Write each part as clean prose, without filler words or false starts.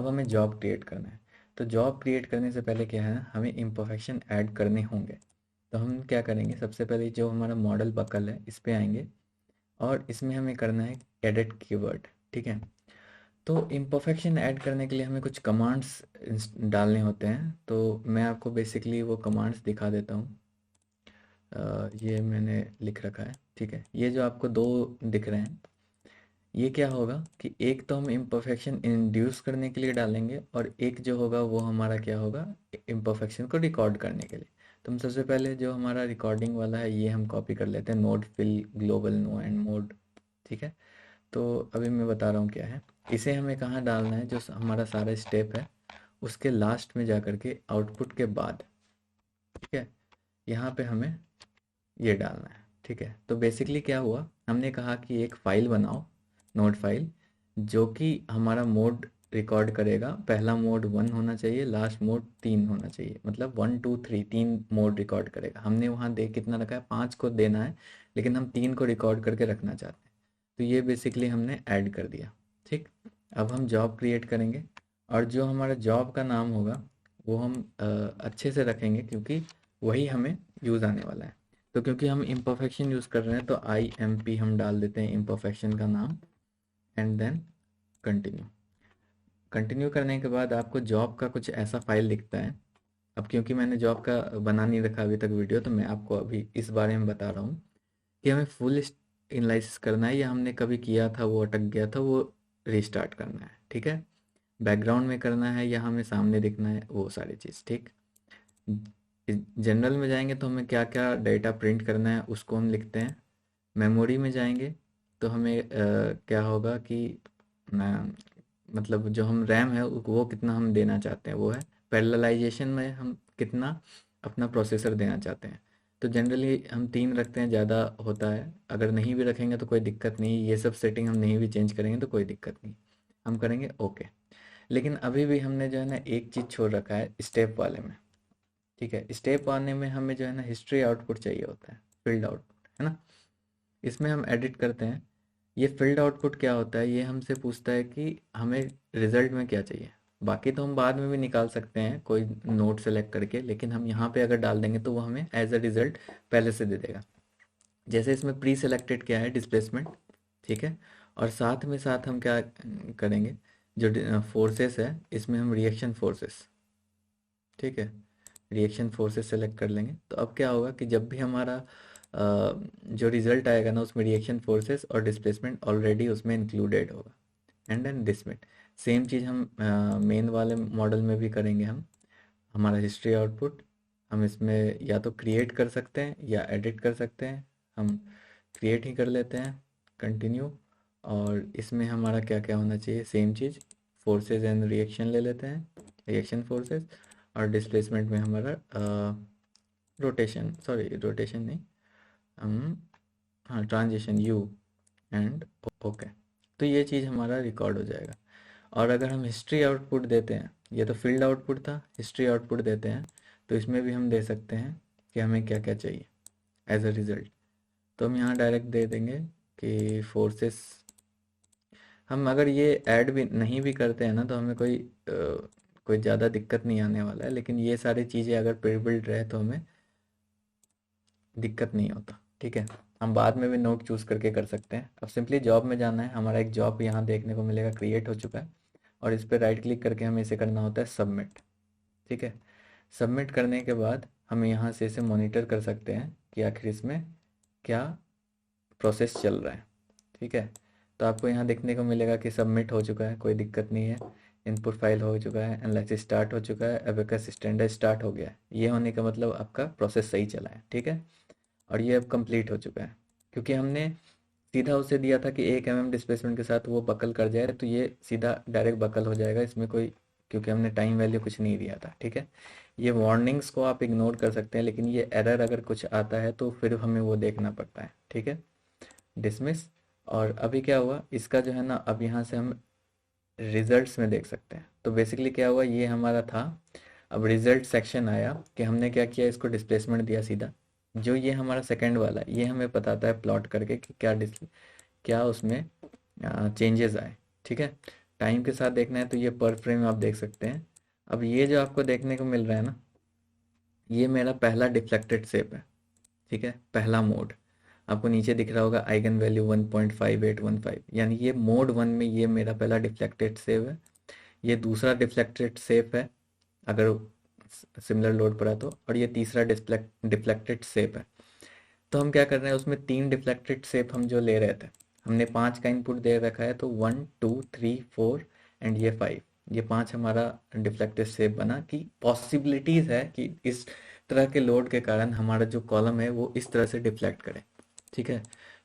अब हमें job create करना है। तो जॉब क्रिएट करने से पहले क्या है, हमें इम्परफेक्शन ऐड करने होंगे। तो हम क्या करेंगे, सबसे पहले जो हमारा मॉडल बकल है इस पे आएंगे और इसमें हमें करना है एडिट कीवर्ड। ठीक है, तो इम्परफेक्शन ऐड करने के लिए हमें कुछ कमांड्स डालने होते हैं। तो मैं आपको बेसिकली वो कमांड्स दिखा देता हूँ। ये मैंने लिख रखा है। ठीक है, ये जो आपको दो दिख रहे हैं, ये क्या होगा कि एक तो हम इम्परफेक्शन इंड्यूस करने के लिए डालेंगे और एक जो होगा वो हमारा क्या होगा, इम्परफेक्शन को रिकॉर्ड करने के लिए। तो हम सबसे पहले जो हमारा रिकॉर्डिंग वाला है ये हम कॉपी कर लेते हैं, node fill global no end mode. ठीक है, तो अभी मैं बता रहा हूँ क्या है। इसे हमें कहाँ डालना है, जो हमारा सारा स्टेप है उसके लास्ट में जा कर के आउटपुट के बाद। ठीक है, यहाँ पे हमें ये डालना है। ठीक है, तो बेसिकली क्या हुआ, हमने कहा कि एक फ़ाइल बनाओ, नोड फाइल, जो कि हमारा मोड रिकॉर्ड करेगा। पहला मोड 1 होना चाहिए, लास्ट मोड 3 होना चाहिए, मतलब 1 2 3 3 मोड रिकॉर्ड करेगा। हमने वहाँ दे कितना रखा है, 5 को देना है, लेकिन हम 3 को रिकॉर्ड करके रखना चाहते हैं। तो ये बेसिकली हमने ऐड कर दिया। ठीक, अब हम जॉब क्रिएट करेंगे और जो हमारा जॉब का नाम होगा वो हम अच्छे से रखेंगे, क्योंकि वही हमें यूज़ आने वाला है। तो क्योंकि हम इम्परफेक्शन यूज़ कर रहे हैं तो IMP हम डाल देते हैं इम्परफेक्शन का नाम, एंड देन कंटिन्यू। कंटिन्यू करने के बाद आपको जॉब का कुछ ऐसा फाइल दिखता है। अब क्योंकि मैंने जॉब का बना नहीं रखा अभी तक वीडियो, तो मैं आपको अभी इस बारे में बता रहा हूँ कि हमें फुल एनालिसिस करना है या हमने कभी किया था वो अटक गया था, वो रीस्टार्ट करना है। ठीक है, बैकग्राउंड में करना है या हमें सामने दिखना है, वो सारी चीज़। ठीक, जनरल में जाएंगे तो हमें क्या क्या डेटा प्रिंट करना है उसको हम लिखते हैं। मेमोरी में जाएंगे तो हमें क्या होगा कि मतलब जो हम रैम है वो कितना हम देना चाहते हैं वो है। पैरेललाइजेशन में हम कितना अपना प्रोसेसर देना चाहते हैं। तो जनरली हम 3 रखते हैं, ज़्यादा होता है। अगर नहीं भी रखेंगे तो कोई दिक्कत नहीं, ये सब सेटिंग हम नहीं भी चेंज करेंगे तो कोई दिक्कत नहीं, हम करेंगे ओके। लेकिन अभी भी हमने जो है ना एक चीज़ छोड़ रखा है स्टेप वाले में। ठीक है, स्टेप वाले में हमें जो है ना हिस्ट्री आउटपुट चाहिए होता है, फील्ड आउटपुट, है ना। इसमें हम एडिट करते हैं। ये फील्ड आउटपुट क्या होता है, ये हमसे पूछता है कि हमें रिजल्ट में क्या चाहिए। बाकी तो हम बाद में भी निकाल सकते हैं कोई नोट सेलेक्ट करके, लेकिन हम यहाँ पे अगर डाल देंगे तो वो हमें एज अ रिजल्ट पहले से दे देगा। जैसे इसमें प्री सेलेक्टेड क्या है, डिस्प्लेसमेंट। ठीक है, और साथ में साथ हम क्या करेंगे, जो फोर्सेस है इसमें हम रिएक्शन फोर्सेस। ठीक है, रिएक्शन फोर्सेस सेलेक्ट कर लेंगे। तो अब क्या होगा कि जब भी हमारा जो रिजल्ट आएगा ना उसमें रिएक्शन फोर्सेस और डिस्प्लेसमेंट ऑलरेडी उसमें इंक्लूडेड होगा। एंड देन डिसमिट, सेम चीज़ हम मेन वाले मॉडल में भी करेंगे। हम हमारा हिस्ट्री आउटपुट हम इसमें या तो क्रिएट कर सकते हैं या एडिट कर सकते हैं। हम क्रिएट ही कर लेते हैं, कंटिन्यू। और इसमें हमारा क्या क्या होना चाहिए, same cheese, forces and reaction ले लेते हैं, रिएक्शन फोर्सेस। और डिस्प्लेसमेंट में हमारा रोटेशन, सॉरी रोटेशन नहीं, हम हाँ ट्रांजिशन यू, एंड ओके। तो ये चीज़ हमारा रिकॉर्ड हो जाएगा। और अगर हम हिस्ट्री आउटपुट देते हैं, ये तो फील्ड आउटपुट था, हिस्ट्री आउटपुट देते हैं तो इसमें भी हम दे सकते हैं कि हमें क्या क्या चाहिए एज अ रिज़ल्ट। तो हम यहाँ डायरेक्ट दे देंगे कि फोर्सेस। हम अगर ये ऐड भी नहीं भी करते हैं ना तो हमें कोई ज़्यादा दिक्कत नहीं आने वाला है, लेकिन ये सारी चीज़ें अगर प्री बिल्ड रहे तो हमें दिक्कत नहीं होता। ठीक है, हम बाद में भी नोट चूज़ करके कर सकते हैं। अब सिंपली जॉब में जाना है, हमारा एक जॉब यहाँ देखने को मिलेगा क्रिएट हो चुका है, और इस पर राइट क्लिक करके हमें इसे करना होता है सबमिट। ठीक है, सबमिट करने के बाद हम यहाँ से इसे मॉनिटर कर सकते हैं कि आखिर इसमें क्या प्रोसेस चल रहा है। ठीक है, तो आपको यहाँ देखने को मिलेगा कि सबमिट हो चुका है, कोई दिक्कत नहीं है। इनपुट फाइल हो चुका है, एनालिसिस स्टार्ट हो चुका है, अबेकस स्टैंडर्ड स्टार्ट हो गया है। ये होने का मतलब आपका प्रोसेस सही चला है। ठीक है, और ये अब कंप्लीट हो चुका है, क्योंकि हमने सीधा उसे दिया था कि 1 mm डिस्प्लेसमेंट के साथ वो बकल कर जाए, तो ये सीधा डायरेक्ट बकल हो जाएगा, इसमें कोई, क्योंकि हमने टाइम वैल्यू कुछ नहीं दिया था। ठीक है, ये वार्निंग्स को आप इग्नोर कर सकते हैं, लेकिन ये एरर अगर कुछ आता है तो फिर हमें वो देखना पड़ता है। ठीक है, डिसमिस। और अभी क्या हुआ इसका जो है ना, अब यहाँ से हम रिजल्ट्स में देख सकते हैं। तो बेसिकली क्या हुआ, ये हमारा था, अब रिजल्ट सेक्शन आया कि हमने क्या किया, इसको डिस्प्लेसमेंट दिया सीधा। जो ये हमारा सेकंड वाला है ये हमें बताता है प्लॉट करके कि क्या क्या उसमें चेंजेस आए। ठीक है, टाइम के साथ देखना है तो ये पर फ्रेम आप देख सकते हैं। अब ये जो आपको देखने को मिल रहा है ना, ये मेरा पहला डिफ्लेक्टेड शेप है, ठीक है, पहला मोड। आपको नीचे दिख रहा होगा आइगन वैल्यू 1.5815, यानी ये मोड 1 में ये मेरा पहला डिफ्लेक्टेड शेप है। ये दूसरा डिफ्लेक्टेड शेप है अगर सिमिलर लोड पड़ा तो, और ये तीसरा डिफ्लेक्टेड शेप है। तो हम क्या कर रहे हैं, उसमें 3 डिफ्लेक्टेड शेप हम जो ले रहे थे, हमने 5 का इनपुट दे रखा है, तो 1 2 3 4 एंड ये 5, ये 5 हमारा डिफ्लेक्टेड शेप बना कि पॉसिबिलिटीज है कि इस तरह के लोड के कारण हमारा जो कॉलम है वो इस तरह से डिफ्लेक्ट करे, ठीक है।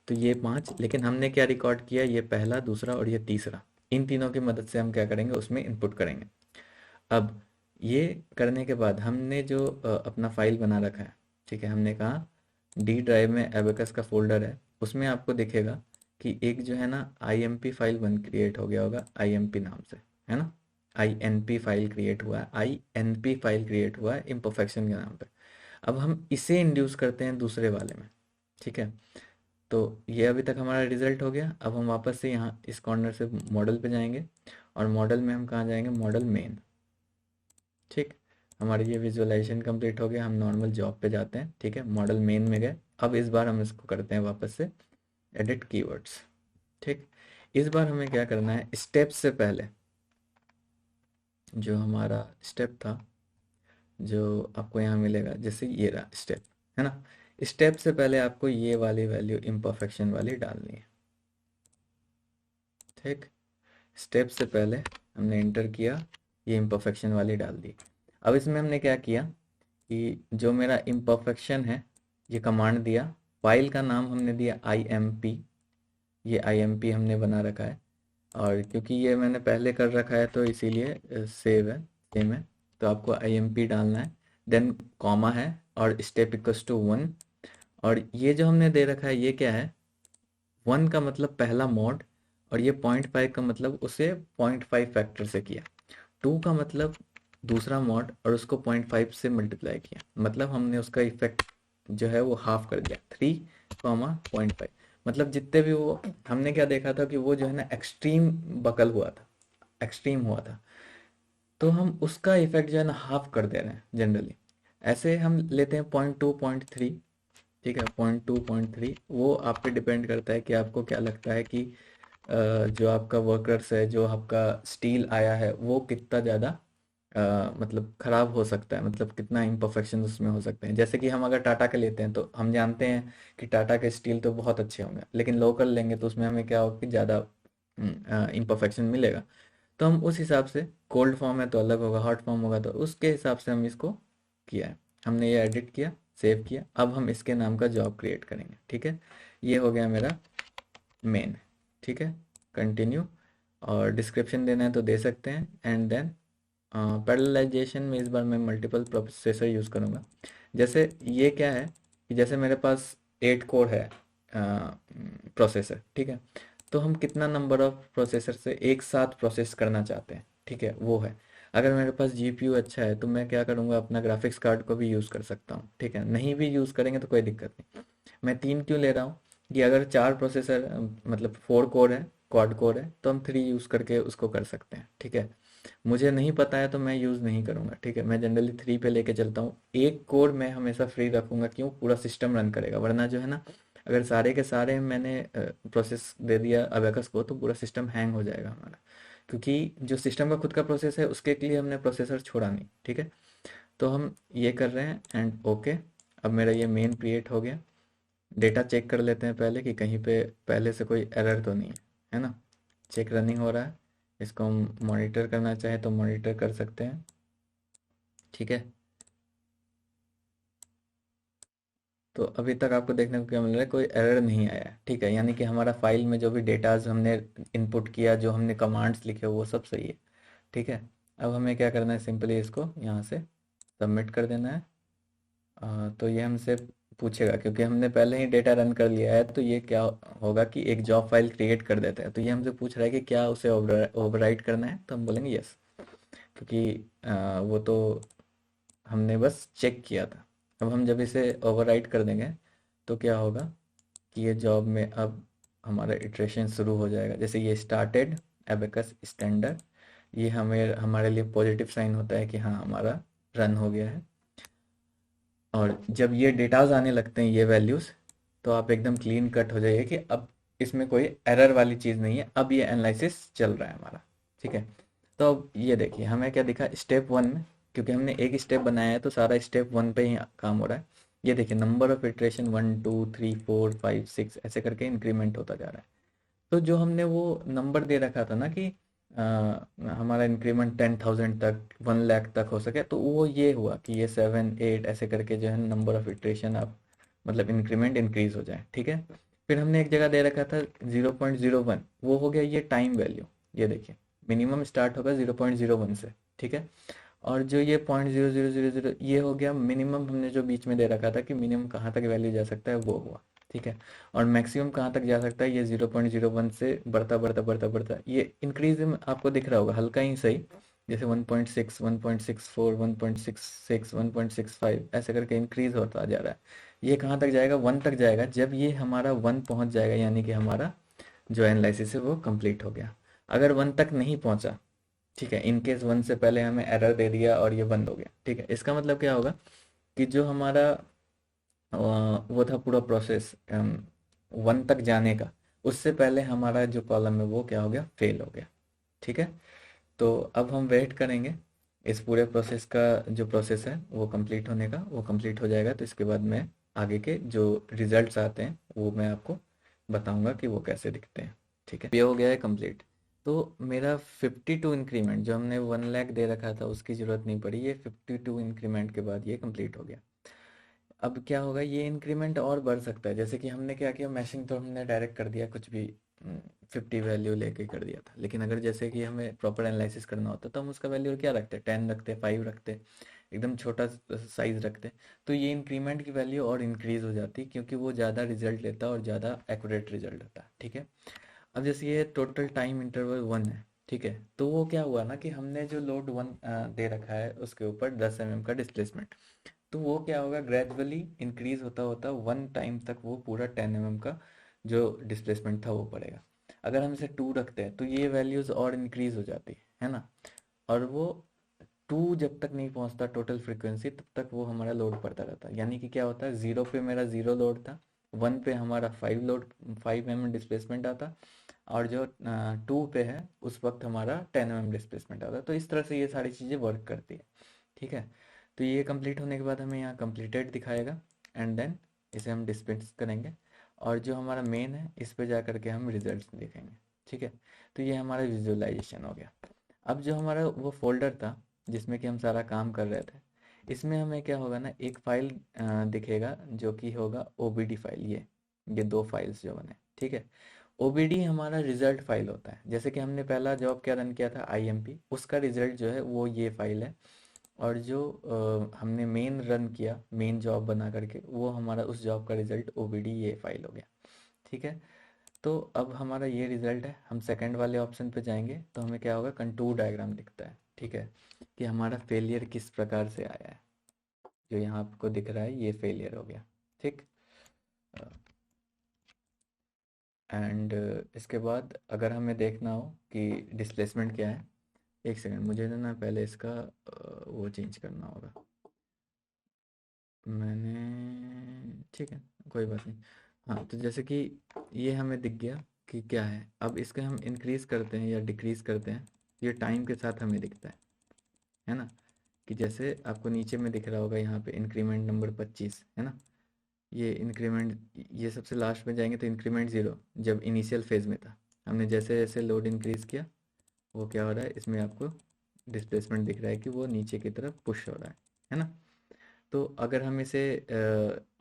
तो ये 5, लेकिन हमने क्या रिकॉर्ड किया, ये पहला, दूसरा और ये तीसरा, इन तीनों की मदद से हम क्या करेंगे, उसमें इनपुट करेंगे। अब ये करने के बाद हमने जो अपना फाइल बना रखा है, ठीक है, हमने कहा डी ड्राइव में एबेकस का फोल्डर है, उसमें आपको दिखेगा कि एक जो है ना IMP फाइल बन क्रिएट हो गया होगा IMP नाम से, है ना, INP फाइल क्रिएट हुआ है, INP फाइल क्रिएट हुआ है इम्परफेक्शन के नाम पे। अब हम इसे इंड्यूस करते हैं दूसरे वाले में, ठीक है। तो ये अभी तक हमारा रिजल्ट हो गया। अब हम वापस से यहाँ इस कॉर्नर से मॉडल पे जाएंगे, और मॉडल में हम कहाँ जाएंगे, मॉडल मेन, ठीक। हमारी ये विजुअलाइजेशन कंप्लीट हो गया, हम नॉर्मल जॉब पे जाते हैं, ठीक है, मॉडल मेन में गए। अब इस बार हम इसको करते हैं वापस से एडिट कीवर्ड्स, ठीक। इस बार हमें क्या करना है, स्टेप से पहले जो हमारा स्टेप था, जो आपको यहाँ मिलेगा, जैसे ये रहा स्टेप, है ना, स्टेप से पहले आपको ये वाली वैल्यू इम्परफेक्शन वाली डालनी है, ठीक। स्टेप से पहले हमने इंटर किया, ये इम्परफेक्शन वाली डाल दी। अब इसमें हमने क्या किया कि जो मेरा इम्परफेक्शन है, ये कमांड दिया, फाइल का नाम हमने दिया IMP, ये IMP हमने बना रखा है, और क्योंकि ये मैंने पहले कर रखा है तो इसीलिए सेव है, सेम है। तो आपको IMP डालना है, देन कॉमा है, और स्टेप इक्वल्स टू 1, और ये जो हमने दे रखा है ये क्या है, 1 का मतलब पहला मॉड, और ये 0.5 का मतलब उसे 0.5 फैक्टर से किया, 2 का मतलब दूसरा मॉड और उसको 0.5 से मल्टीप्लाई किया, मतलब हमने उसका इफेक्ट जो है वो हाफ कर दिया, 3, 0.5, मतलब जितने भी वो, हमने क्या देखा था कि वो जो है ना एक्सट्रीम बकल हुआ था, एक्सट्रीम हुआ था, तो हम उसका इफेक्ट जो है ना हाफ कर दे रहे हैं जनरली। ऐसे हम लेते हैं 0.2 0.3, ठीक है, 0.2 0.3, वो आप पे डिपेंड करता है कि आपको क्या लगता है कि जो आपका वर्कर्स है, जो आपका स्टील आया है वो कितना ज़्यादा मतलब ख़राब हो सकता है, मतलब कितना इम्परफेक्शन उसमें हो सकते हैं। जैसे कि हम अगर टाटा के लेते हैं तो हम जानते हैं कि टाटा के स्टील तो बहुत अच्छे होंगे, लेकिन लोकल लेंगे तो उसमें हमें क्या होगा कि ज़्यादा इम्परफेक्शन मिलेगा। तो हम उस हिसाब से, कोल्ड फॉर्म है तो अलग होगा, हॉट फॉर्म होगा तो उसके हिसाब से हम इसको किया है। हमने ये एडिट किया, सेव किया, अब हम इसके नाम का जॉब क्रिएट करेंगे, ठीक है। ये हो गया मेरा मेन, ठीक है, कंटिन्यू, और डिस्क्रिप्शन देना है तो दे सकते हैं, एंड देन पैरेललाइजेशन में इस बार मैं मल्टीपल प्रोसेसर यूज़ करूँगा। जैसे ये क्या है कि जैसे मेरे पास 8 कोर है प्रोसेसर, ठीक है, तो हम कितना नंबर ऑफ प्रोसेसर से एक साथ प्रोसेस करना चाहते हैं, ठीक है, वो है। अगर मेरे पास GPU अच्छा है तो मैं क्या करूँगा, अपना ग्राफिक्स कार्ड को भी यूज़ कर सकता हूँ, ठीक है, नहीं भी यूज़ करेंगे तो कोई दिक्कत नहीं। मैं 3 क्यों ले रहा हूँ, कि अगर 4 प्रोसेसर मतलब 4 कोर है, क्वाड कोर है, तो हम 3 यूज़ करके उसको कर सकते हैं, ठीक है। मुझे नहीं पता है तो मैं यूज़ नहीं करूँगा, ठीक है, मैं जनरली 3 पे लेके चलता हूँ। एक कोर मैं हमेशा फ्री रखूँगा, क्यों, पूरा सिस्टम रन करेगा, वरना जो है ना, अगर सारे के सारे मैंने प्रोसेस दे दिया अबेकस को तो पूरा सिस्टम हैंग हो जाएगा हमारा, क्योंकि जो सिस्टम का खुद का प्रोसेस है उसके लिए हमने प्रोसेसर छोड़ा नहीं, ठीक है। तो हम ये कर रहे हैं, एंड ओके। अब मेरा ये मेन क्रिएट हो गया। डेटा चेक कर लेते हैं पहले कि कहीं पे पहले से कोई एरर तो नहीं है ना। चेक रनिंग हो रहा है, इसको हम मॉनिटर करना चाहें तो मॉनिटर कर सकते हैं, ठीक है। तो अभी तक आपको देखने को क्या मिल रहा है, कोई एरर नहीं आया है, ठीक है, यानी कि हमारा फाइल में जो भी डेटाज हमने इनपुट किया, जो हमने कमांड्स लिखे वो सब सही है, ठीक है। अब हमें क्या करना है, सिंपली इसको यहाँ से सबमिट कर देना है। तो ये हमसे पूछेगा, क्योंकि हमने पहले ही डेटा रन कर लिया है, तो ये क्या होगा कि एक जॉब फाइल क्रिएट कर देता है, तो ये हमसे पूछ रहा है कि क्या उसे ओवरराइट करना है, तो हम बोलेंगे यस, क्योंकि वो तो हमने बस चेक किया था। अब हम जब इसे ओवरराइट कर देंगे तो क्या होगा कि ये जॉब में अब हमारा इटरेशन शुरू हो जाएगा, जैसे ये स्टार्टेड एबेकस स्टैंडर्ड, ये हमें हमारे लिए पॉजिटिव साइन होता है कि हाँ हमारा रन हो गया है। और जब ये डेटाज आने लगते हैं, ये वैल्यूज़, तो आप एकदम क्लीन कट हो जाइए कि अब इसमें कोई एरर वाली चीज़ नहीं है, अब ये एनालिसिस चल रहा है हमारा। ठीक है, तो अब ये देखिए हमें क्या दिखा स्टेप वन में, क्योंकि हमने एक स्टेप बनाया है तो सारा स्टेप वन पे ही काम हो रहा है। ये देखिए नंबर ऑफ इटरेशन 1 2 3 4 5 6 ऐसे करके इंक्रीमेंट होता जा रहा है। तो जो हमने वो नंबर दे रखा था ना कि हमारा इंक्रीमेंट 10,000 तक 1 लाख तक हो सके, तो वो ये हुआ कि ये 7 8 ऐसे करके जो है नंबर ऑफ इटरेशन आप मतलब इंक्रीमेंट इंक्रीज हो जाए। ठीक है, फिर हमने एक जगह दे रखा था 0.01, वो हो गया ये टाइम वैल्यू। ये देखिए मिनिमम स्टार्ट होगा 0.01 से। ठीक है, और जो ये 0.0000 ये हो गया मिनिमम, हमने जो बीच में दे रखा था कि मिनिमम कहाँ तक वैल्यू जा सकता है वो हुआ। ठीक है, और मैक्सिमम कहाँ तक जा सकता है, ये 0.01 से बढ़ता बढ़ता बढ़ता बढ़ता ये इंक्रीज आपको दिख रहा होगा हल्का ही सही, जैसे 1.6 1.64 1.66 1.65 ऐसे करके इंक्रीज होता जा रहा है। ये कहाँ तक जाएगा, 1 तक जाएगा। जब ये हमारा 1 पहुँच जाएगा यानी कि हमारा जो एनालिसिस है वो कंप्लीट हो गया। अगर 1 तक नहीं पहुँचा, ठीक है, इन केस 1 से पहले हमें एरर दे दिया और ये बंद हो गया, ठीक है, इसका मतलब क्या होगा कि जो हमारा वो था पूरा प्रोसेस 1 तक जाने का, उससे पहले हमारा जो कॉलम है वो क्या हो गया, फेल हो गया। ठीक है, तो अब हम वेट करेंगे इस पूरे प्रोसेस का, जो प्रोसेस है वो कंप्लीट होने का, वो कंप्लीट हो जाएगा तो इसके बाद मैं आगे के जो रिजल्ट्स आते हैं वो मैं आपको बताऊंगा कि वो कैसे दिखते हैं। ठीक है, ये हो गया है कंप्लीट। तो मेरा 52 इंक्रीमेंट जो हमने 1 लाख दे रखा था उसकी ज़रूरत नहीं पड़ी, ये 52 इंक्रीमेंट के बाद ये कंप्लीट हो गया। अब क्या होगा, ये इंक्रीमेंट और बढ़ सकता है। जैसे कि हमने क्या किया, मैशिंग तो हमने डायरेक्ट कर दिया, कुछ भी 50 वैल्यू लेके कर दिया था। लेकिन अगर जैसे कि हमें प्रॉपर एनालिसिस करना होता तो हम उसका वैल्यू क्या रखते, 10 रखते, 5 रखते, एकदम छोटा साइज रखते, तो ये इंक्रीमेंट की वैल्यू और इंक्रीज हो जाती क्योंकि वो ज़्यादा रिजल्ट लेता है और ज़्यादा एक्यूरेट रिजल्ट होता है। ठीक है, अब जैसे ये टोटल टाइम इंटरवल 1 है। ठीक है, तो वो क्या हुआ ना कि हमने जो लोड 1 दे रखा है उसके ऊपर 10 mm का डिस्प्लेसमेंट, तो वो क्या होगा ग्रेजुअली इंक्रीज होता होता 1 टाइम तक वो पूरा 10 mm का जो डिस्प्लेसमेंट था वो पड़ेगा। अगर हम इसे 2 रखते हैं तो ये वैल्यूज और इंक्रीज हो जाती है ना, और वो 2 जब तक नहीं पहुंचता टोटल फ्रीक्वेंसी तब तक वो हमारा लोड पड़ता रहता है। यानी कि क्या होता है, 0 पे मेरा 0 लोड था, 1 पे हमारा 5 mm डिस्प्लेसमेंट आता, और जो 2 पे है उस वक्त हमारा 10 mm डिस्प्लेसमेंट आता है। तो इस तरह से ये सारी चीज़ें वर्क करती है। ठीक है, तो ये कंप्लीट होने के बाद हमें यहाँ कंप्लीटेड दिखाएगा, एंड देन इसे हम डिस्पेंस करेंगे, और जो हमारा मेन है इस पे जा करके हम रिजल्ट्स देखेंगे। ठीक है, तो ये हमारा विजुअलाइजेशन हो गया। अब जो हमारा वो फोल्डर था जिसमें कि हम सारा काम कर रहे थे, इसमें हमें क्या होगा ना, एक फाइल दिखेगा जो कि होगा ओबीडी फाइल। ये 2 फाइल्स जो बने। ठीक है, ओबीडी हमारा रिजल्ट फाइल होता है। जैसे कि हमने पहला जॉब क्या रन किया था आईएमपी, उसका रिजल्ट जो है वो ये फाइल है, और जो हमने मेन रन किया मेन जॉब बना करके, वो हमारा उस जॉब का रिजल्ट ओबीडी ये फाइल हो गया। ठीक है, तो अब हमारा ये रिजल्ट है, हम सेकंड वाले ऑप्शन पे जाएंगे तो हमें क्या होगा, कंटूर डायग्राम दिखता है। ठीक है, कि हमारा फेलियर किस प्रकार से आया है, जो यहाँ आपको दिख रहा है ये फेलियर हो गया। ठीक, एंड इसके बाद अगर हमें देखना हो कि डिस्प्लेसमेंट क्या है, एक सेकंड मुझे ना पहले इसका वो चेंज करना होगा। मैंने, ठीक है कोई बात नहीं। हाँ, तो जैसे कि ये हमें दिख गया कि क्या है, अब इसके हम इंक्रीज करते हैं या डिक्रीज करते हैं, ये टाइम के साथ हमें दिखता है ना, कि जैसे आपको नीचे में दिख रहा होगा यहाँ पे इंक्रीमेंट नंबर 25 है ना, ये इंक्रीमेंट, ये सबसे लास्ट में जाएंगे तो इंक्रीमेंट 0 जब इनिशियल फेज में था। हमने जैसे जैसे लोड इंक्रीज किया वो क्या हो रहा है, इसमें आपको डिस्प्लेसमेंट दिख रहा है कि वो नीचे की तरफ पुश हो रहा है ना। तो अगर हम इसे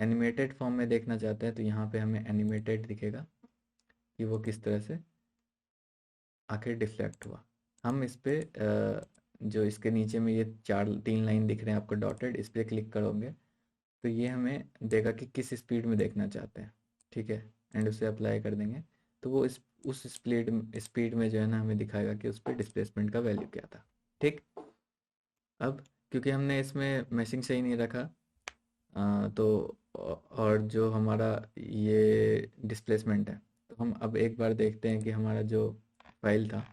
एनिमेटेड फॉर्म में देखना चाहते हैं तो यहाँ पे हमें एनिमेटेड दिखेगा कि वो किस तरह से आखिर डिफ्लेक्ट हुआ। हम इस पे जो इसके नीचे में ये 3 लाइन दिख रहे हैं आपको डॉटेड, इस पर क्लिक करोगे तो ये हमें देगा कि किस स्पीड में देखना चाहते हैं। ठीक है, एंड उसे अप्लाई कर देंगे तो वो इस उस स्पीड में जो है ना हमें दिखाएगा कि उस पर डिस्प्लेसमेंट का वैल्यू क्या था। ठीक, अब क्योंकि हमने इसमें मैशिंग सही नहीं रखा, तो और जो हमारा ये डिस्प्लेसमेंट है, तो हम अब एक बार देखते हैं कि हमारा जो फाइल था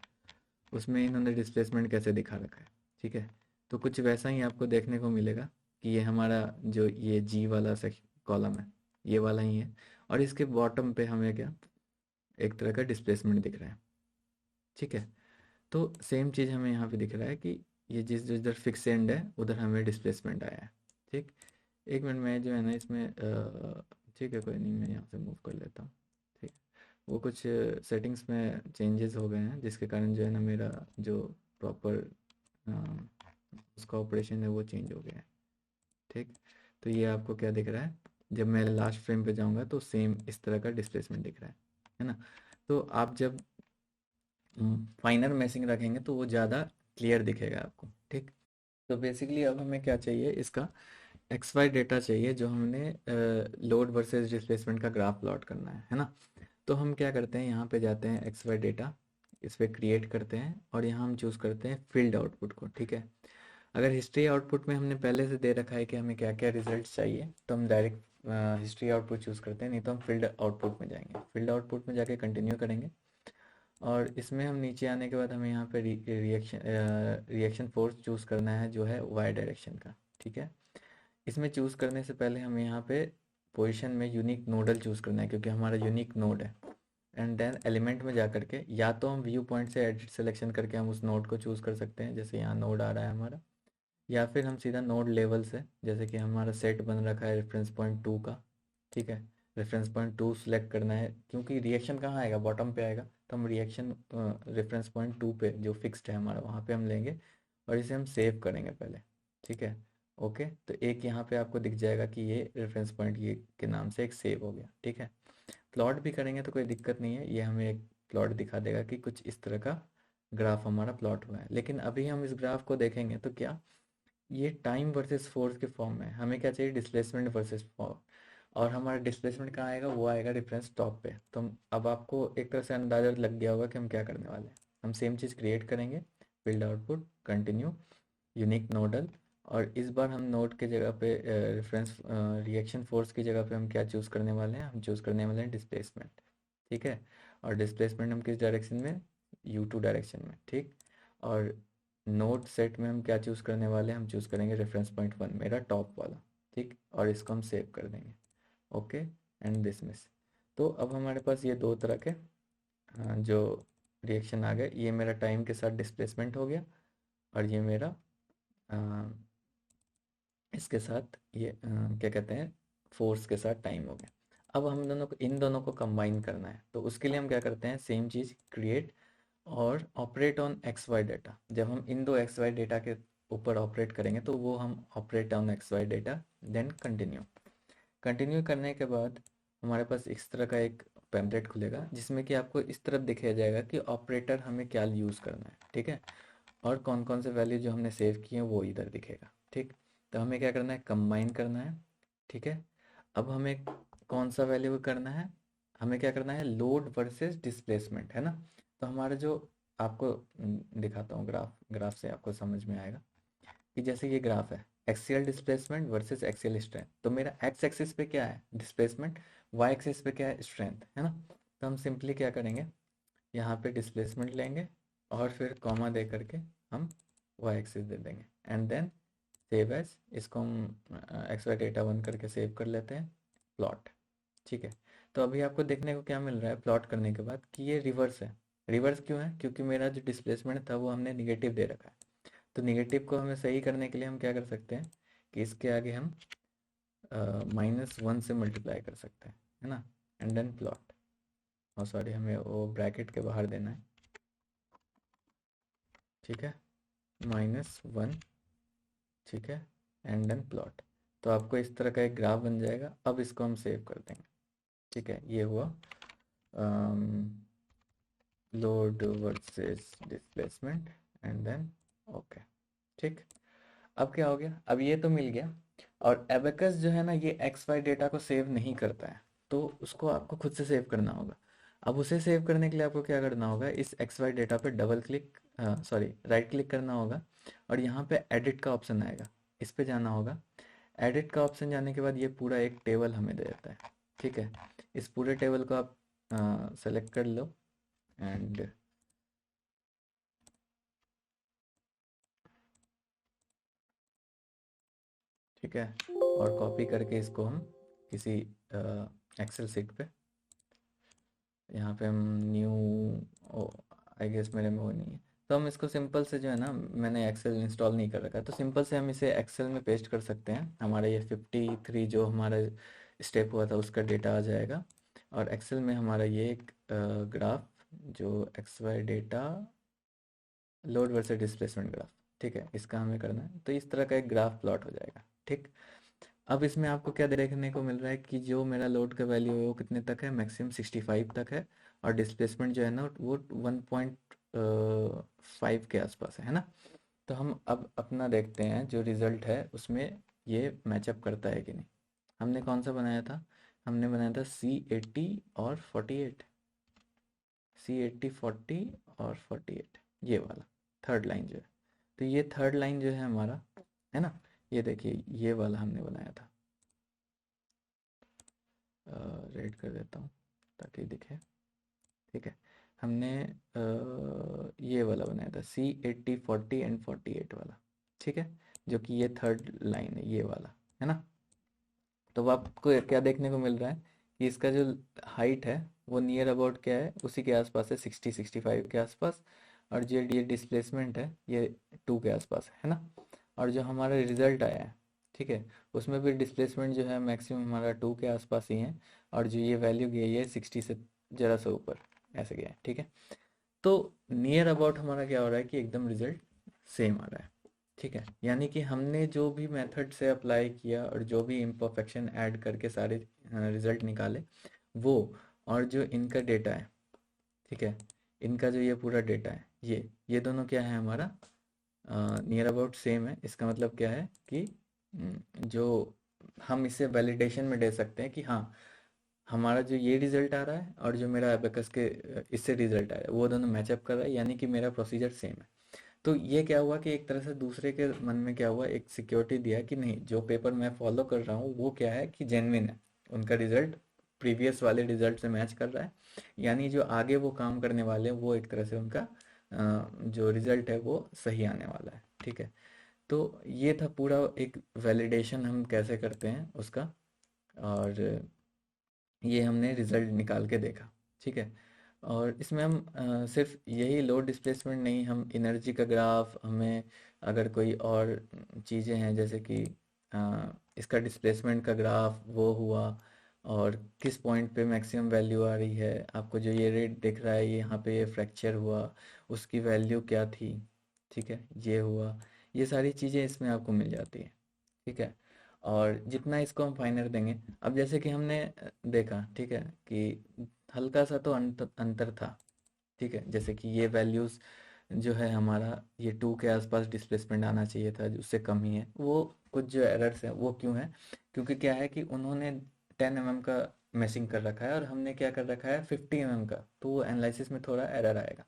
उसमें इन्होंने डिस्प्लेसमेंट कैसे दिखा रखा है। ठीक है, तो कुछ वैसा ही आपको देखने को मिलेगा कि ये हमारा जो ये जी वाला सेक्शन कॉलम है, ये वाला ही है, और इसके बॉटम पे हमें क्या एक तरह का डिस्प्लेसमेंट दिख रहा है। ठीक है, तो सेम चीज़ हमें यहाँ पे दिख रहा है कि ये जिस जिधर फिक्स एंड है उधर हमें डिस्प्लेसमेंट आया है। ठीक, एक मिनट में जो है ना इसमें ठीक है कोई नहीं, मैं यहाँ से मूव कर लेता हूँ। ठीक, वो कुछ सेटिंग्स में चेंजेस हो गए हैं जिसके कारण जो है ना मेरा जो प्रॉपर उसका ऑपरेशन है वो चेंज हो गया है। ठीक, तो ये आपको क्या दिख रहा है, जब मैं लास्ट फ्रेम पे जाऊंगा तो सेम इस तरह का डिस्प्लेसमेंट दिख रहा है ना। तो आप जब फाइनर मैचिंग रखेंगे तो वो ज़्यादा क्लियर दिखेगा आपको। ठीक, तो बेसिकली अब हमें क्या चाहिए, इसका एक्स वाई डेटा चाहिए जो हमने लोड वर्सेस डिस्प्लेसमेंट का ग्राफ प्लॉट करना है ना। तो हम क्या करते हैं, यहाँ पे जाते हैं एक्स वाई डेटा, इस पर क्रिएट करते हैं और यहाँ हम चूज़ करते हैं फील्ड आउटपुट को। ठीक है, अगर हिस्ट्री आउटपुट में हमने पहले से दे रखा है कि हमें क्या क्या रिजल्ट चाहिए तो हम डायरेक्ट हिस्ट्री आउटपुट चूज़ करते हैं, नहीं तो हम फील्ड आउटपुट में जाएंगे, फील्ड आउटपुट में जाके कंटिन्यू करेंगे। और इसमें हम नीचे आने के बाद हमें यहाँ पे रिएक्शन फोर्स चूज़ करना है जो है वाई डायरेक्शन का। ठीक है, इसमें चूज़ करने से पहले हम यहाँ पे पोजीशन में यूनिक नोडल चूज़ करना है क्योंकि हमारा यूनिक नोड है। एंड देन एलिमेंट में जा करके या तो हम व्यू पॉइंट से एडिट सिलेक्शन करके हम उस नोड को चूज़ कर सकते हैं, जैसे यहाँ नोड आ रहा है हमारा, या फिर हम सीधा नोड लेवल से, जैसे कि हमारा सेट बन रखा है रेफरेंस पॉइंट 2 का। ठीक है, रेफरेंस पॉइंट 2 सेलेक्ट करना है क्योंकि रिएक्शन कहाँ आएगा, बॉटम पे आएगा, तो हम रिएक्शन रेफरेंस पॉइंट 2 पे जो फिक्स्ड है हमारा वहाँ पे हम लेंगे और इसे हम सेव करेंगे पहले। ठीक है, ओके, तो एक यहाँ पे आपको दिख जाएगा कि ये रेफरेंस पॉइंट ये के नाम से एक सेव हो गया। ठीक है, प्लॉट भी करेंगे तो कोई दिक्कत नहीं है, ये हमें एक प्लॉट दिखा देगा कि कुछ इस तरह का ग्राफ हमारा प्लॉट हुआ है। लेकिन अभी हम इस ग्राफ को देखेंगे तो क्या ये टाइम वर्सेस फोर्स के फॉर्म में हमें क्या चाहिए, डिस्प्लेसमेंट वर्सेस फॉर्म, और हमारा डिस्प्लेसमेंट कहाँ आएगा, वो आएगा रेफरेंस टॉप पे। तो अब आपको एक तरह से अंदाजा लग गया होगा कि हम क्या करने वाले हैं। हम सेम चीज़ क्रिएट करेंगे, field output continue unique nodal, और इस बार हम नोड के जगह पे रेफरेंस रिएक्शन फोर्स की जगह पे हम क्या चूज़ करने वाले हैं, हम चूज़ करने वाले हैं डिस्प्लेसमेंट। ठीक है, और डिस्प्लेसमेंट हम किस डायरेक्शन में, U2 डायरेक्शन में। ठीक, और नोड सेट में हम क्या चूज़ करने वाले हैं, हम चूज़ करेंगे रेफरेंस पॉइंट 1 मेरा टॉप वाला। ठीक, और इसको हम सेव कर देंगे, ओके एंड डिसमिस। तो अब हमारे पास ये दो तरह के जो रिएक्शन आ गए, ये मेरा टाइम के साथ डिस्प्लेसमेंट हो गया और ये मेरा अ, इसके साथ ये क्या कहते हैं, फोर्स के साथ टाइम हो गया। अब हम दोनों को इन दोनों को कंबाइन करना है, तो उसके लिए हम क्या करते हैं, सेम चीज़ क्रिएट और operate on x y data. जब हम इन दो एक्स वाई डेटा के ऊपर ऑपरेट करेंगे तो वो हम operate on x y data, then continue. Continue करने के बाद हमारे पास इस तरह का एक पैम्पलेट खुलेगा जिसमें कि आपको इस तरफ दिखाया जाएगा कि ऑपरेटर हमें क्या यूज़ करना है। ठीक है, और कौन कौन से वैल्यू जो हमने सेव किए हैं वो इधर दिखेगा। ठीक, तो हमें क्या करना है, कंबाइन करना है। ठीक है, अब हमें कौन सा वैल्यू करना है, हमें क्या करना है, लोड वर्सेस डिस्प्लेसमेंट, है ना। तो हमारा जो आपको दिखाता हूँ ग्राफ, ग्राफ से आपको समझ में आएगा कि जैसे ये ग्राफ है axial displacement versus axial strength, तो मेरा एक्स एक्सिस पे क्या है डिस्प्लेसमेंट, वाई एक्सिस पे क्या है स्ट्रेंथ, है ना। तो हम सिंपली क्या करेंगे, यहाँ पे डिस्प्लेसमेंट लेंगे और फिर कॉमा दे करके हम वाई एक्सिस दे देंगे एंड देन सेव एज, इसको हम एक्स वाई डेटा 1 करके सेव कर लेते हैं, प्लॉट। ठीक है, तो अभी आपको देखने को क्या मिल रहा है प्लॉट करने के बाद कि ये रिवर्स है। रिवर्स क्यों है, क्योंकि मेरा जो डिस्प्लेसमेंट था वो हमने निगेटिव दे रखा है। तो निगेटिव को हमें सही करने के लिए हम क्या कर सकते हैं कि इसके आगे हम -1 से मल्टीप्लाई कर सकते हैं, है ना, एंड देन प्लॉट। और सॉरी, हमें वो ब्रैकेट के बाहर देना है। ठीक है, -1, ठीक है, एंड देन प्लॉट। तो आपको इस तरह का एक ग्राफ बन जाएगा। अब इसको हम सेव कर देंगे। ठीक है, ये हुआ load versus displacement and then okay. ठीक, अब क्या हो गया, अब ये तो मिल गया। और एबेकस जो है ना ये एक्स वाई डेटा को सेव नहीं करता है, तो उसको आपको खुद से सेव करना होगा। अब उसे सेव करने के लिए आपको क्या करना होगा, इस एक्स वाई डेटा पे double click, sorry right click करना होगा और यहाँ पे एडिट का ऑप्शन आएगा, इस पे जाना होगा। एडिट का ऑप्शन जाने के बाद ये पूरा एक टेबल हमें दे देता है। ठीक है, इस पूरे टेबल को आप सेलेक्ट कर लो एंड ठीक है, और कॉपी करके इसको हम किसी एक्सेल सीट पे, यहाँ पे हम न्यू, ओ आई गेस मेरे में वो नहीं है, तो हम इसको सिंपल से जो है ना, मैंने एक्सेल इंस्टॉल नहीं कर रखा है, तो सिंपल से हम इसे एक्सेल में पेस्ट कर सकते हैं। हमारा ये 53 जो हमारा स्टेप हुआ था उसका डेटा आ जाएगा, और एक्सेल में हमारा ये एक ग्राफ जो x y data load versus displacement graph, ठीक है, इसका हमें करना है, तो इस तरह का एक ग्राफ प्लॉट हो जाएगा। ठीक, अब इसमें आपको क्या देखने को मिल रहा है कि जो मेरा लोड का वैल्यू है वो कितने तक है, मैक्सिमम 65 तक है, और डिस्प्लेसमेंट जो है ना वो 1.5 के आसपास है ना। तो हम अब अपना देखते हैं जो रिज़ल्ट है उसमें ये मैचअप करता है कि नहीं। हमने कौन सा बनाया था, हमने बनाया था C80 और 48, C80 40 और 48, ये वाला थर्ड लाइन जो है। तो ये थर्ड लाइन जो है हमारा, है ना, ये देखिए ये वाला हमने बनाया था, रेड कर देता हूँ ताकि दिखे। ठीक है, हमने ये वाला बनाया था C80 40 एंड 48 वाला। ठीक है, जो कि ये थर्ड लाइन है, ये वाला, है ना। तो अब आपको क्या देखने को मिल रहा है कि इसका जो हाइट है वो नियर अबाउट क्या है, उसी के आसपास है, 60-65 के आसपास, और जो ये डिस्प्लेसमेंट है ये 2 के आसपास है ना। और जो हमारा रिजल्ट आया है, ठीक है, उसमें भी डिस्प्लेसमेंट जो है मैक्सिमम हमारा 2 के आसपास ही है, और जो ये वैल्यू गई है 60 से ज़रा सा ऊपर ऐसे गया है। ठीक है, तो नियर अबाउट हमारा क्या हो रहा है कि एकदम रिजल्ट सेम आ रहा है। ठीक है, यानी कि हमने जो भी मेथड से अप्लाई किया और जो भी इम्परफेक्शन ऐड करके सारे रिजल्ट निकाले वो, और जो इनका डेटा है, ठीक है, इनका जो ये पूरा डेटा है, ये दोनों क्या है हमारा नियर अबाउट सेम है। इसका मतलब क्या है कि जो हम इसे वैलिडेशन में दे सकते हैं कि हाँ, हमारा जो ये रिजल्ट आ रहा है और जो मेरा एबेकस के इससे रिजल्ट आया है वो दोनों मैचअप कर रहा है, यानी कि मेरा प्रोसीजर सेम है। तो ये क्या हुआ कि एक तरह से दूसरे के मन में क्या हुआ, एक सिक्योरिटी दिया कि नहीं, जो पेपर मैं फॉलो कर रहा हूँ वो क्या है कि जेन्युइन है, उनका रिजल्ट प्रीवियस वाले रिजल्ट से मैच कर रहा है, यानी जो आगे वो काम करने वाले हैं वो एक तरह से उनका जो रिजल्ट है वो सही आने वाला है। ठीक है, तो ये था पूरा एक वैलिडेशन हम कैसे करते हैं उसका, और ये हमने रिजल्ट निकाल के देखा। ठीक है, और इसमें हम सिर्फ यही लोड डिस्प्लेसमेंट नहीं, हम एनर्जी का ग्राफ, हमें अगर कोई और चीज़ें हैं जैसे कि इसका डिस्प्लेसमेंट का ग्राफ वो हुआ, और किस पॉइंट पे मैक्सिमम वैल्यू आ रही है, आपको जो ये रेट दिख रहा है, ये यहाँ पे ये फ्रैक्चर हुआ, उसकी वैल्यू क्या थी, ठीक है, ये हुआ, ये सारी चीज़ें इसमें आपको मिल जाती है। ठीक है, और जितना इसको हम फाइनल देंगे, अब जैसे कि हमने देखा, ठीक है, कि हल्का सा तो अंतर था। ठीक है, जैसे कि ये वैल्यूज़ जो है हमारा, ये 2 के आसपास डिस्प्लेसमेंट आना चाहिए था, उससे कम ही है। वो कुछ जो एरर्स हैं वो क्यों है, क्योंकि क्या है कि उन्होंने 10 mm का मैशिंग कर रखा है और हमने क्या कर रखा है 50 mm का, तो वो एनालिसिस में थोड़ा एरर आएगा।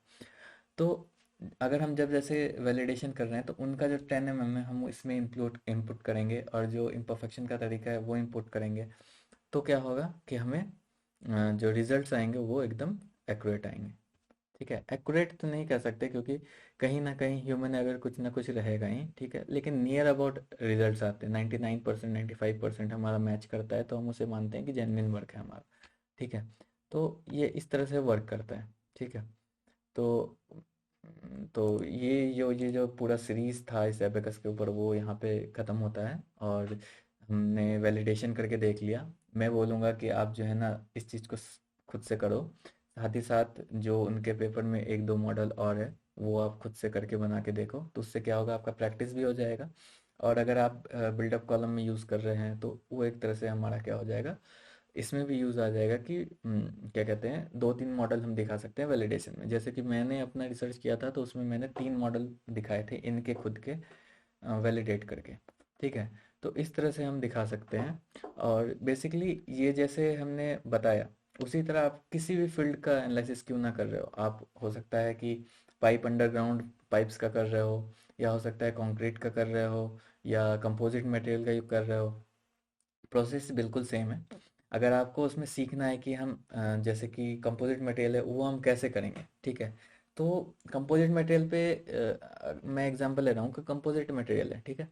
तो अगर हम जब जैसे वैलिडेशन कर रहे हैं तो उनका जो 10 mm है हम इसमें इंक्लूड इनपुट करेंगे, और जो इम्परफेक्शन का तरीका है वो इनपुट करेंगे, तो क्या होगा कि हमें जो रिजल्ट्स आएंगे वो एकदम एक्यूरेट आएंगे। ठीक है, एक्यूरेट तो नहीं कह सकते क्योंकि कहीं ना कहीं ह्यूमन एरर कुछ ना कुछ रहेगा ही, ठीक है, लेकिन नियर अबाउट रिजल्ट्स आते हैं, 99% 95% हमारा मैच करता है, तो हम उसे मानते हैं कि जेन्युइन वर्क है हमारा। ठीक है, तो ये इस तरह से वर्क करता है। ठीक है, तो ये जो पूरा सीरीज था इस एबेकस के ऊपर वो यहाँ पे ख़त्म होता है, और हमने वैलिडेशन करके देख लिया। मैं बोलूँगा कि आप जो है ना इस चीज़ को खुद से करो, साथ ही साथ जो उनके पेपर में एक दो मॉडल और है वो आप खुद से करके बना के देखो, तो उससे क्या होगा, आपका प्रैक्टिस भी हो जाएगा, और अगर आप बिल्डअप कॉलम में यूज़ कर रहे हैं तो वो एक तरह से हमारा क्या हो जाएगा, इसमें भी यूज़ आ जाएगा कि क्या कहते हैं, 2-3 मॉडल हम दिखा सकते हैं वैलिडेशन में। जैसे कि मैंने अपना रिसर्च किया था तो उसमें मैंने 3 मॉडल दिखाए थे इनके खुद के वैलिडेट करके। ठीक है, तो इस तरह से हम दिखा सकते हैं, और बेसिकली ये जैसे हमने बताया उसी तरह आप किसी भी फील्ड का एनालिसिस क्यों ना कर रहे हो, आप हो सकता है कि पाइप अंडरग्राउंड पाइप्स का कर रहे हो, या हो सकता है कंक्रीट का कर रहे हो, या कंपोजिट मटेरियल का कर रहे हो, प्रोसेस बिल्कुल सेम है। अगर आपको उसमें सीखना है कि हम जैसे कि कंपोजिट मटेरियल है वो हम कैसे करेंगे, ठीक है, तो कंपोजिट मटेरियल पे मैं एग्जांपल ले रहा हूँ कि कंपोजिट मटेरियल है, ठीक है,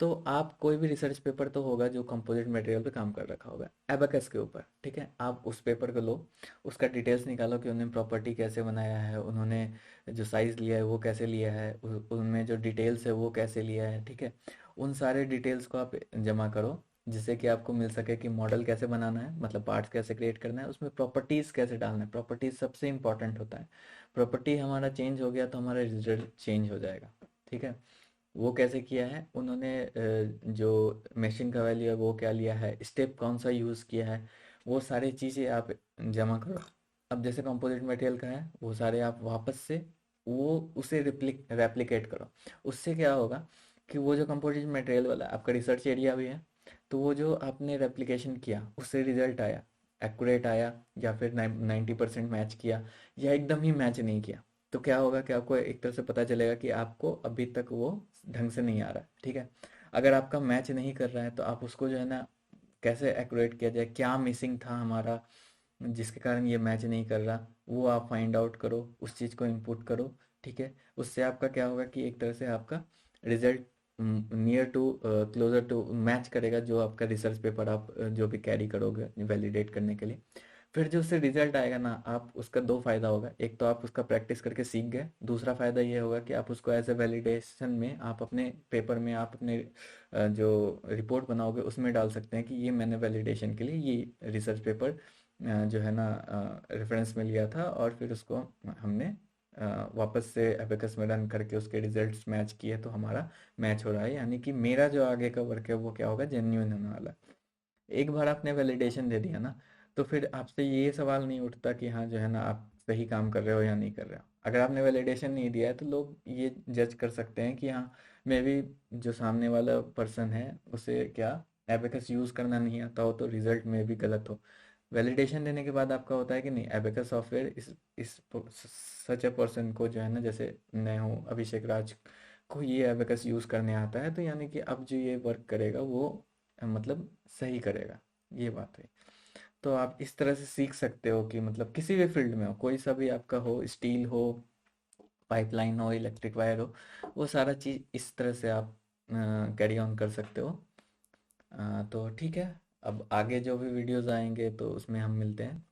तो आप कोई भी रिसर्च पेपर तो होगा जो कंपोजिट मटेरियल पे काम कर रखा होगा एबाकस के ऊपर, ठीक है। आप उस पेपर को लो, उसका डिटेल्स निकालो कि उन्होंने प्रॉपर्टी कैसे बनाया है, उन्होंने जो साइज़ लिया है वो कैसे लिया है, उनमें जो डिटेल्स है वो कैसे लिया है, ठीक है। उन सारे डिटेल्स को आप जमा करो, जिससे कि आपको मिल सके कि मॉडल कैसे बनाना है, मतलब पार्ट्स कैसे क्रिएट करना है, उसमें प्रॉपर्टीज़ कैसे डालना है। प्रॉपर्टीज़ सबसे इंपॉर्टेंट होता है। प्रॉपर्टी हमारा चेंज हो गया तो हमारा रिजल्ट चेंज हो जाएगा, ठीक है। वो कैसे किया है उन्होंने, जो मशीन का वैल्यू है वो क्या लिया है, स्टेप कौन सा यूज़ किया है, वो सारी चीज़ें आप जमा करो। अब जैसे कंपोजिट मटेरियल का है वो सारे आप वापस से वो उसे रेप्लिकेट करो। उससे क्या होगा कि वो जो कंपोजिट मटेरियल वाला आपका रिसर्च एरिया भी है, तो वो जो आपने रेप्लिकेशन किया उससे रिजल्ट आया, एक्यूरेट आया, या फिर 90% मैच किया, या एकदम ही मैच नहीं किया, तो क्या होगा कि आपको एक तरह से पता चलेगा कि आपको अभी तक वो ढंग से नहीं आ रहा है, ठीक है। अगर आपका मैच नहीं कर रहा है तो आप उसको जो है ना कैसे एक्यूरेट किया जाए, क्या मिसिंग था हमारा जिसके कारण ये मैच नहीं कर रहा, वो आप फाइंड आउट करो, उस चीज़ को इनपुट करो, ठीक है। उससे आपका क्या होगा कि एक तरह से आपका result near to closer to match करेगा जो आपका रिसर्च पेपर आप जो भी कैरी करोगे वैलिडेट करने के लिए। फिर जो उससे रिजल्ट आएगा ना, आप उसका दो फायदा होगा। एक तो आप उसका प्रैक्टिस करके सीख गए, दूसरा फायदा ये होगा कि आप उसको एज ए वैलिडेशन में आप अपने पेपर में आप अपने जो रिपोर्ट बनाओगे उसमें डाल सकते हैं कि ये मैंने वैलिडेशन के लिए ये रिसर्च पेपर जो है ना रेफरेंस में लिया था, और फिर उसको हमने वापस से एबेकस में रन करके उसके रिजल्ट्स मैच किए, तो हमारा मैच हो रहा है, यानी कि मेरा जो आगे का वर्क है वो क्या होगा, जेन्युइन होने वाला है। एक बार आपने वैलिडेशन दे दिया ना, तो फिर आपसे ये सवाल नहीं उठता कि हाँ जो है ना आप सही काम कर रहे हो या नहीं कर रहे हो। अगर आपने वैलिडेशन नहीं दिया है तो लोग ये जज कर सकते हैं कि हाँ मे बी जो सामने वाला पर्सन है उसे क्या एबेकस यूज़ करना नहीं आता हो, तो रिजल्ट में भी गलत हो। वैलिडेशन देने के बाद आपका होता है कि नहीं, एबेकस सॉफ्टवेयर इस सच अ पर्सन को जो है ना, जैसे मैं हूँ अभिषेक राज को ये एबेकस यूज़ करने आता है, तो यानी कि अब जो ये वर्क करेगा वो मतलब सही करेगा, ये बात है। तो आप इस तरह से सीख सकते हो कि मतलब किसी भी फील्ड में हो, कोई सा भी आपका हो, स्टील हो, पाइपलाइन हो, इलेक्ट्रिक वायर हो, वो सारा चीज़ इस तरह से आप कैरी ऑन कर सकते हो। तो ठीक है, अब आगे जो भी वीडियोस आएंगे तो उसमें हम मिलते हैं।